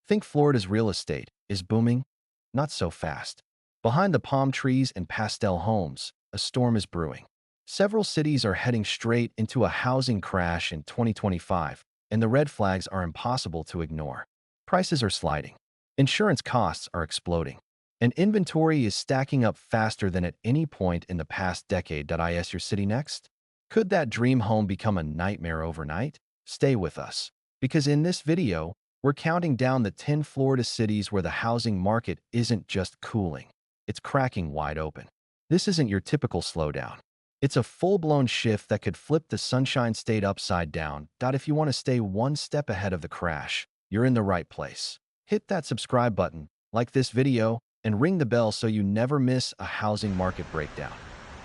Think Florida's real estate is booming? Not so fast. Behind the palm trees and pastel homes, a storm is brewing. Several cities are heading straight into a housing crash in 2025, and the red flags are impossible to ignore. Prices are sliding. Insurance costs are exploding. And inventory is stacking up faster than at any point in the past decade. Is your city next? Could that dream home become a nightmare overnight? Stay with us, because in this video, we're counting down the 10 Florida cities where the housing market isn't just cooling, it's cracking wide open. This isn't your typical slowdown. It's a full-blown shift that could flip the Sunshine State upside down. If you want to stay one step ahead of the crash, you're in the right place. Hit that subscribe button, like this video, and ring the bell so you never miss a housing market breakdown.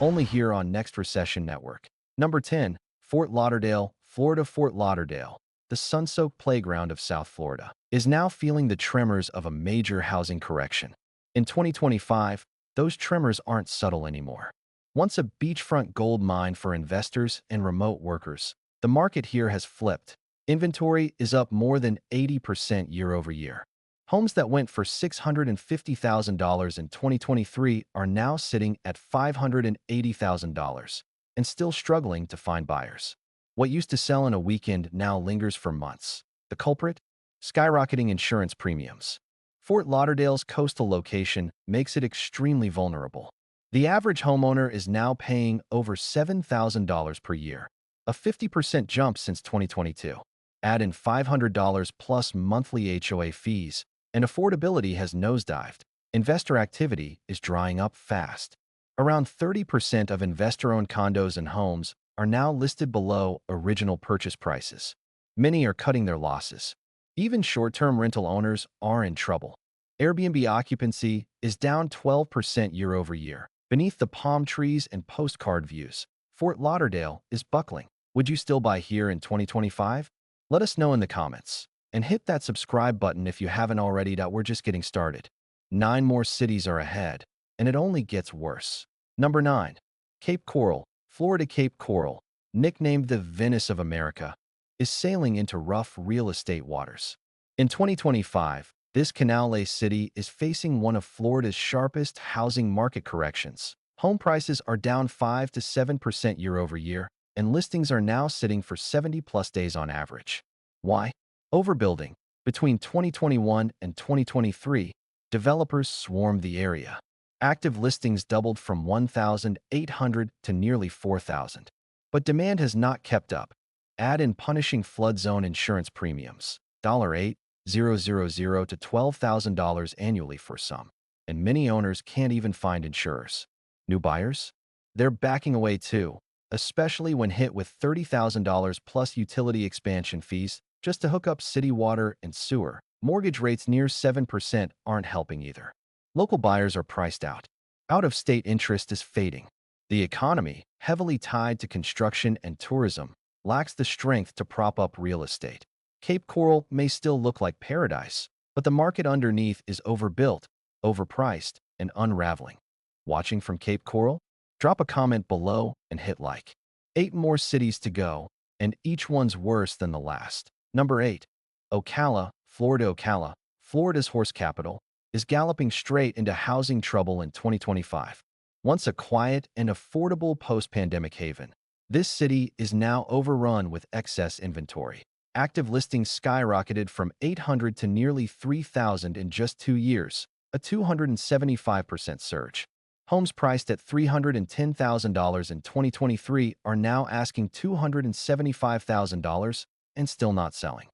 Only here on Next Recession Network. Number 10, Fort Lauderdale, Florida. Fort Lauderdale, the sun-soaked playground of South Florida, is now feeling the tremors of a major housing correction. In 2025, those tremors aren't subtle anymore. Once a beachfront gold mine for investors and remote workers, the market here has flipped. Inventory is up more than 80% year over year. Homes that went for $650,000 in 2023 are now sitting at $580,000 and still struggling to find buyers. What used to sell in a weekend now lingers for months. The culprit? Skyrocketing insurance premiums. Fort Lauderdale's coastal location makes it extremely vulnerable. The average homeowner is now paying over $7,000 per year, a 50% jump since 2022. Add in $500 plus monthly HOA fees, and affordability has nosedived. Investor activity is drying up fast. Around 30% of investor-owned condos and homes are now listed below original purchase prices. Many are cutting their losses. Even short-term rental owners are in trouble. Airbnb occupancy is down 12% year over year. Beneath the palm trees and postcard views, Fort Lauderdale is buckling. Would you still buy here in 2025? Let us know in the comments. And hit that subscribe button if you haven't already. We're just getting started. 9 more cities are ahead, and it only gets worse. Number 9. Cape Coral, Florida. Cape Coral, nicknamed the Venice of America, is sailing into rough real estate waters. In 2025, this canal-laced city is facing one of Florida's sharpest housing market corrections. Home prices are down 5 to 7% year over year, and listings are now sitting for 70-plus days on average. Why? Overbuilding. Between 2021 and 2023, developers swarmed the area. Active listings doubled from 1,800 to nearly 4,000. But demand has not kept up. Add in punishing flood zone insurance premiums, $8,000 to $12,000 annually for some, and many owners can't even find insurers. New buyers? They're backing away too, especially when hit with $30,000 plus utility expansion fees just to hook up city water and sewer. Mortgage rates near 7% aren't helping either. Local buyers are priced out. Out-of-state interest is fading. The economy, heavily tied to construction and tourism, lacks the strength to prop up real estate. Cape Coral may still look like paradise, but the market underneath is overbuilt, overpriced, and unraveling. Watching from Cape Coral? Drop a comment below and hit like. 8 more cities to go, and each one's worse than the last. Number 8. Ocala, Florida. Ocala, Florida's horse capital, is galloping straight into housing trouble in 2025. Once a quiet and affordable post-pandemic haven, this city is now overrun with excess inventory. Active listings skyrocketed from 800 to nearly 3,000 in just 2 years, a 275% surge. Homes priced at $310,000 in 2023 are now asking $275,000 and still not selling.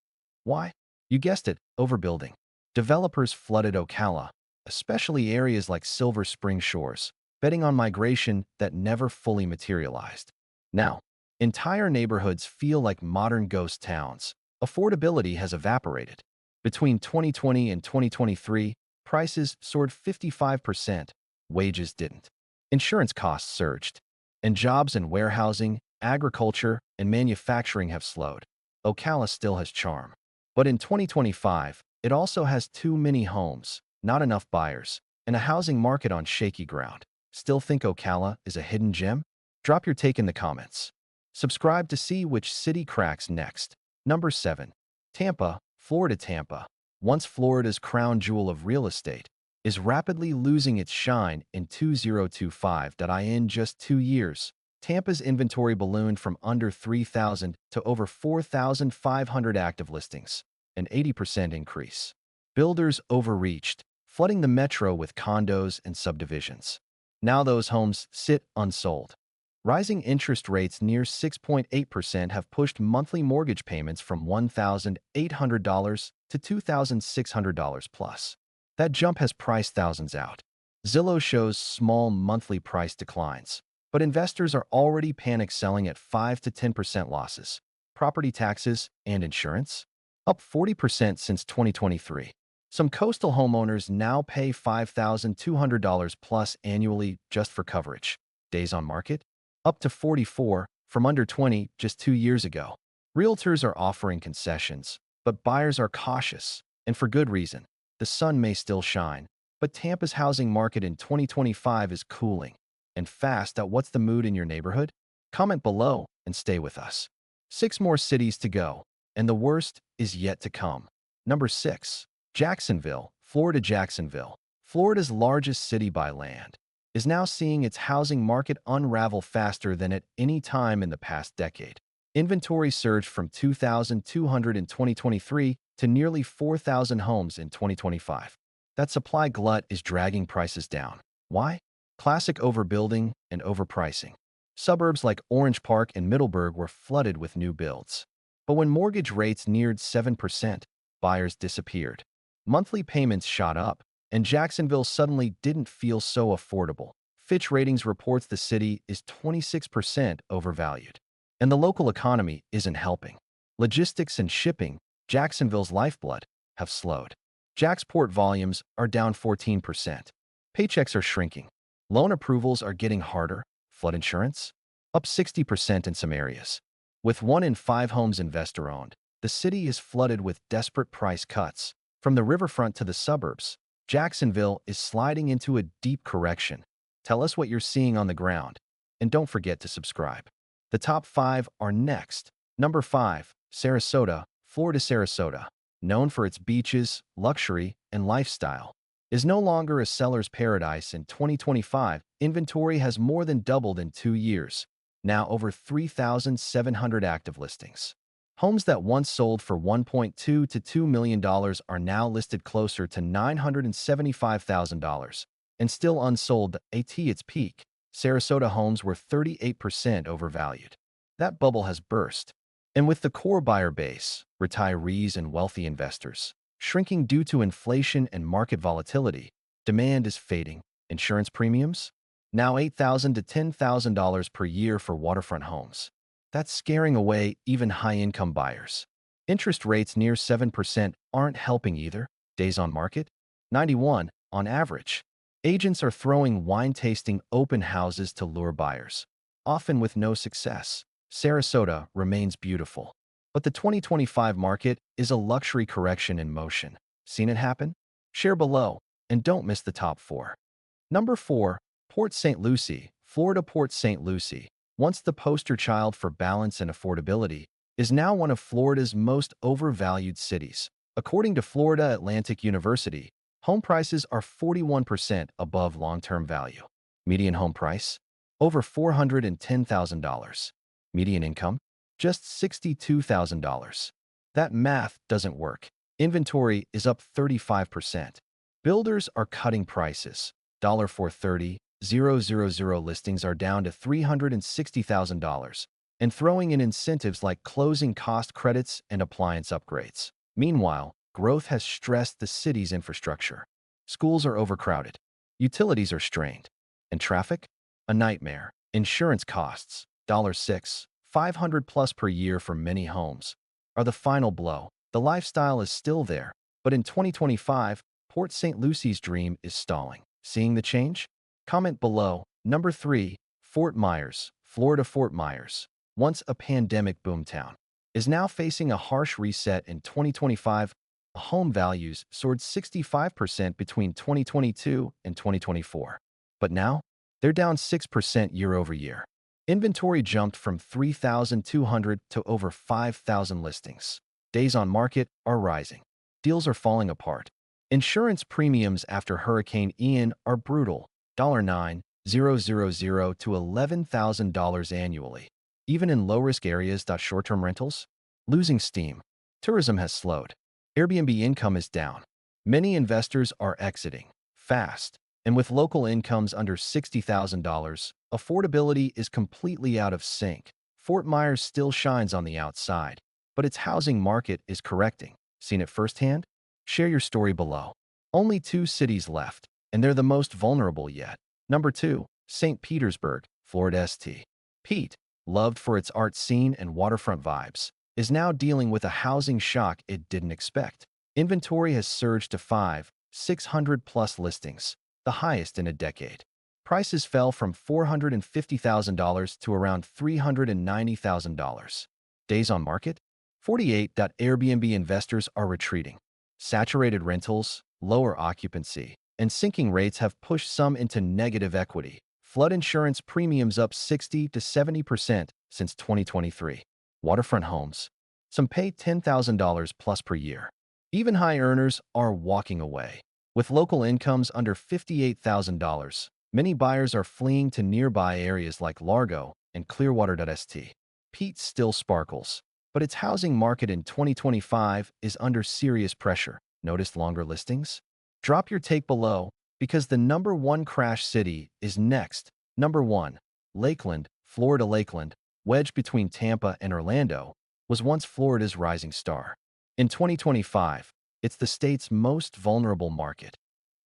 Why? You guessed it, overbuilding. Developers flooded Ocala, especially areas like Silver Spring Shores, betting on migration that never fully materialized. Now, entire neighborhoods feel like modern ghost towns. Affordability has evaporated. Between 2020 and 2023, prices soared 55%, wages didn't. Insurance costs surged, and jobs in warehousing, agriculture, and manufacturing have slowed. Ocala still has charm. But in 2025, it also has too many homes, not enough buyers, and a housing market on shaky ground. Still think Ocala is a hidden gem? Drop your take in the comments. Subscribe to see which city cracks next. Number 7. Tampa, Florida. Tampa, once Florida's crown jewel of real estate, is rapidly losing its shine in 2025. In just 2 years, Tampa's inventory ballooned from under 3,000 to over 4,500 active listings, an 80% increase. Builders overreached, flooding the metro with condos and subdivisions. Now those homes sit unsold. Rising interest rates near 6.8% have pushed monthly mortgage payments from $1,800 to $2,600 plus. That jump has priced thousands out. Zillow shows small monthly price declines, but investors are already panic selling at 5 to 10% losses. Property taxes and insurance? Up 40% since 2023. Some coastal homeowners now pay $5,200 plus annually just for coverage. Days on market? Up to 44, from under 20 just 2 years ago. Realtors are offering concessions, but buyers are cautious, and for good reason. The sun may still shine, but Tampa's housing market in 2025 is cooling and fast. What's the mood in your neighborhood? Comment below and stay with us. 6 more cities to go, and the worst is yet to come. Number 6. Jacksonville, Florida. Jacksonville, Florida's largest city by land, is now seeing its housing market unravel faster than at any time in the past decade. Inventory surged from 2,200 in 2023 to nearly 4,000 homes in 2025. That supply glut is dragging prices down. Why? Classic overbuilding and overpricing. Suburbs like Orange Park and Middleburg were flooded with new builds. But when mortgage rates neared 7%, buyers disappeared. Monthly payments shot up, and Jacksonville suddenly didn't feel so affordable. Fitch Ratings reports the city is 26% overvalued. And the local economy isn't helping. Logistics and shipping, Jacksonville's lifeblood, have slowed. Jacksport volumes are down 14%. Paychecks are shrinking. Loan approvals are getting harder. Flood insurance? Up 60% in some areas. With 1 in 5 homes investor-owned, the city is flooded with desperate price cuts. From the riverfront to the suburbs, Jacksonville is sliding into a deep correction. Tell us what you're seeing on the ground. And don't forget to subscribe. The top 5 are next. Number 5. Sarasota, Florida. Sarasota, known for its beaches, luxury, and lifestyle, is no longer a seller's paradise. In 2025, inventory has more than doubled in 2 years. Now over 3,700 active listings. Homes that once sold for $1.2 to $2 million are now listed closer to $975,000 and still unsold. At its peak, Sarasota homes were 38% overvalued. That bubble has burst. And with the core buyer base, retirees and wealthy investors, shrinking due to inflation and market volatility, demand is fading. Insurance premiums? Now $8,000 to $10,000 per year for waterfront homes. That's scaring away even high-income buyers. Interest rates near 7% aren't helping either. Days on market? 91, on average. Agents are throwing wine-tasting open houses to lure buyers, often with no success. Sarasota remains beautiful, but the 2025 market is a luxury correction in motion. Seen it happen? Share below, and don't miss the top 4. Number 4. Port St. Lucie, Florida. Port St. Lucie, once the poster child for balance and affordability, is now one of Florida's most overvalued cities. According to Florida Atlantic University, home prices are 41% above long-term value. Median home price? Over $410,000. Median income? Just $62,000. That math doesn't work. Inventory is up 35%. Builders are cutting prices. $430,000 listings are down to $360,000 and throwing in incentives like closing cost credits and appliance upgrades. Meanwhile, growth has stressed the city's infrastructure. Schools are overcrowded. Utilities are strained. And traffic? A nightmare. Insurance costs, $500 plus per year for many homes, are the final blow. The lifestyle is still there, but in 2025, Port St. Lucie's dream is stalling. Seeing the change? Comment below. Number 3. Fort Meyers, Florida. Fort Meyers, once a pandemic boomtown, is now facing a harsh reset in 2025. Home values soared 65% between 2022 and 2024. But now, they're down 6% year over year. Inventory jumped from 3,200 to over 5,000 listings. Days on market are rising. deals are falling apart. Insurance premiums after Hurricane Ian are brutal, $9,000 to $11,000 annually. Even in low-risk areas. Short-term rentals? Losing steam. Tourism has slowed. Airbnb income is down. Many investors are exiting fast. And with local incomes under $60,000, affordability is completely out of sync. Fort Myers still shines on the outside, but its housing market is correcting. Seen it firsthand? Share your story below. Only 2 cities left, and they're the most vulnerable yet. Number 2, St. Petersburg, Florida. St. Pete, loved for its art scene and waterfront vibes, is now dealing with a housing shock it didn't expect. Inventory has surged to 600 plus listings, the highest in a decade. Prices fell from $450,000 to around $390,000. Days on market? 48. Airbnb investors are retreating. Saturated rentals, lower occupancy, and sinking rates have pushed some into negative equity. Flood insurance premiums up 60 to 70% since 2023. Waterfront homes. Some pay $10,000 plus per year. Even high earners are walking away. With local incomes under $58,000, many buyers are fleeing to nearby areas like Largo and Clearwater. St. Pete still sparkles, but its housing market in 2025 is under serious pressure. Notice longer listings? Drop your take below, because the number 1 crash city is next. Number 1, Lakeland, Florida. Lakeland, wedged between Tampa and Orlando, was once Florida's rising star. In 2025, it's the state's most vulnerable market.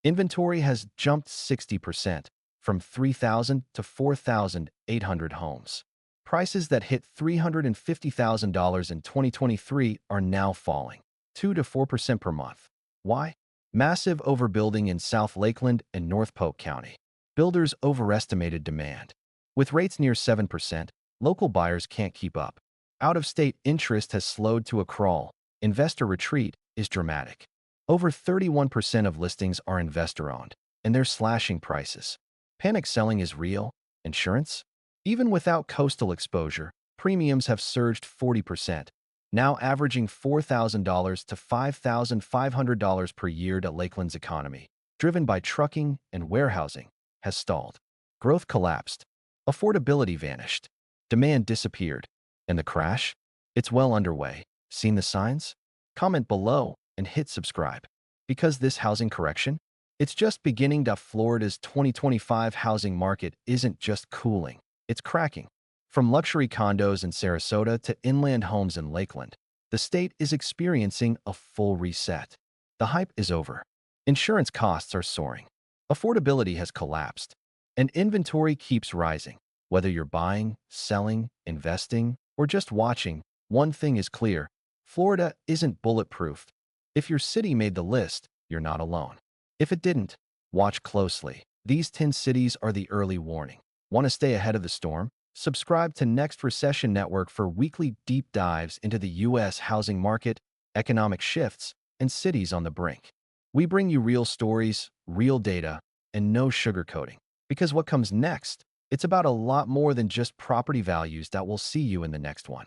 Inventory has jumped 60%, from 3,000 to 4,800 homes. Prices that hit $350,000 in 2023 are now falling 2 to 4% per month. Why? Massive overbuilding in South Lakeland and North Polk County. Builders overestimated demand. With rates near 7%, local buyers can't keep up. Out-of-state interest has slowed to a crawl. Investor retreat is dramatic. Over 31% of listings are investor-owned, and they're slashing prices. Panic selling is real. Insurance? Even without coastal exposure, premiums have surged 40%, now averaging $4,000 to $5,500 per year. Lakeland's economy, driven by trucking and warehousing, has stalled. Growth collapsed. Affordability vanished. Demand disappeared. And the crash? It's well underway. Seen the signs? Comment below and hit subscribe. Because this housing correction, it's just beginning. Florida's 2025 housing market isn't just cooling, it's cracking. From luxury condos in Sarasota to inland homes in Lakeland, the state is experiencing a full reset. The hype is over. Insurance costs are soaring. Affordability has collapsed. And inventory keeps rising. Whether you're buying, selling, investing, or just watching, one thing is clear: Florida isn't bulletproof. If your city made the list, you're not alone. If it didn't, watch closely. These 10 cities are the early warning. Want to stay ahead of the storm? Subscribe to Next Recession Network for weekly deep dives into the U.S. housing market, economic shifts, and cities on the brink. We bring you real stories, real data, and no sugarcoating. Because what comes next, it's about a lot more than just property values. We'll see you in the next one.